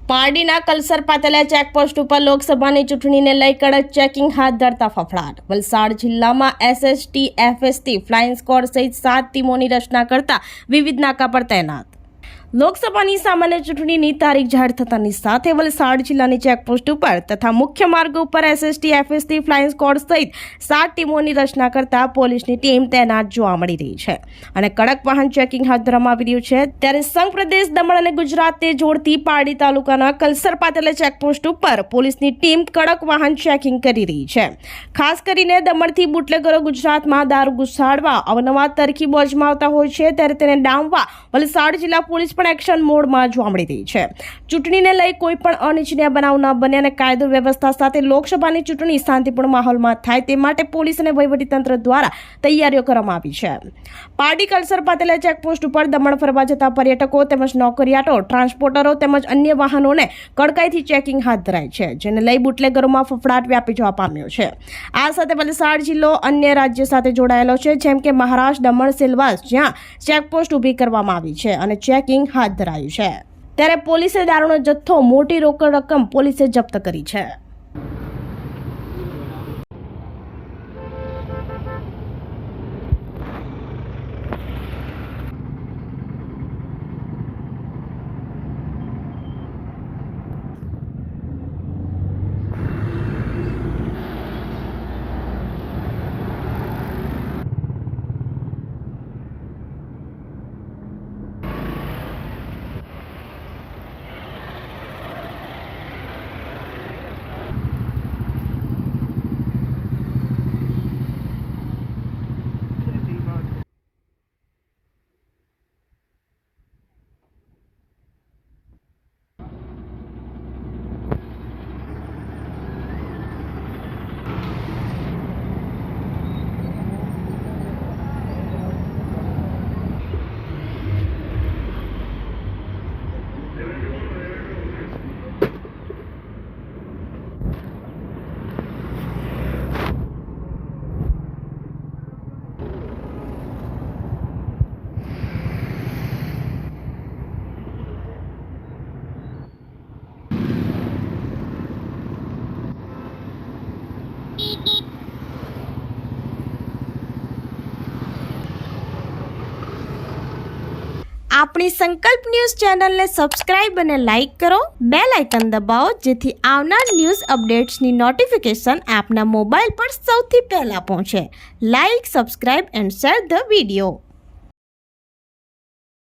પારડીના Kalsar પાતળિયા checkpost ઉપર લોકસભાની ચૂંટણીને લઈ કડક ચેકિંગ હાથ ધરતા ફફડાટ। વલસાડ જિલ્લામાં એસએસટી એફએસટી ફ્લાઇંગ સ્ક્વોડ સહિત 7 ટીમોની રચના કરતા વિવિધ નાકા પર તૈનાત। લોકસભાની સામાન્ય ચૂંટણીની તારીખ જાહેર થતાની સાથે વલસાડ જિલ્લાની ચેકપોસ્ટ ઉપર તથા મુખ્ય માર્ગ ઉપર એસએસટી એફએસટી ફ્લાઇંગ સ્ક્વોડ સહિત 7 ટીમોની રચના કરતા પોલીસની ટીમ તૈનાત જોવા મળી રહી છે અને કડક વાહન ચેકિંગ હાથ ધરવામાં આવી રહ્યું છે। ત્યારે સંઘ પ્રદેશ દમણ અને ગુજરાતને જોડતી પારડી તાલુકાના કલસર પાતળિયા ચેકપોસ્ટ ઉપર પોલીસની ટીમ કડક વાહન ચેકિંગ કરી રહી છે। ખાસ કરીને દમણથી બુટલેગરો ગુજરાતમાં દારૂ ઘુસાડવા અવનવા તરકીબો અજમાવતા હોય છે, ત્યારે તેને ડામવા વલસાડ જિલ્લા પોલીસ પણ એક્શન મોડમાં જોવા મળી રહી છે। ચૂંટણીને લઈ કોઈ પણ અનિચ્છનીય બનાવ ન બને અને કાયદો વ્યવસ્થા સાથે લોકસભાની ચૂંટણી શાંતિપૂર્ણ માહોલમાં થાય તે માટે પોલીસ અને વહીવટીતંત્ર દ્વારા તૈયારીઓ કરવામાં આવી છે। પારડી કલસર પાતળિયા ચેકપોસ્ટ ઉપર દમણ ફરવા જતા પર્યટકો તેમજ નોકરિયાતો, ટ્રાન્સપોર્ટરો તેમજ અન્ય વાહનોને કડકાઈથી ચેકિંગ હાથ ધરાય છે, જેને લઈ બુટલેગરોમાં ફફડાટ વ્યાપી જવા પામ્યો છે। આ સાથે વલસાડ જિલ્લો અન્ય રાજ્ય સાથે જોડાયેલો છે, જેમ કે મહારાષ્ટ્ર, દમણ, સિલવાસ, જ્યાં ચેકપોસ્ટ ઊભી કરવામાં આવી છે અને ચેકિંગ હાથ ધરાયું છે। ત્યારે પોલીસે દારૂનો જથ્થો, મોટી રોકડ રકમ પોલીસે જપ્ત કરી છે। આપણી સંકલ્પ ન્યૂઝ ચેનલને સબસ્ક્રાઇબ અને લાઇક કરો, બેલ આઇકન દબાવો, જેથી આવનાર ન્યૂઝ અપડેટ્સની નોટિફિકેશન આપના મોબાઈલ પર સૌથી પહેલા પહોંચે। Like, subscribe and share the video.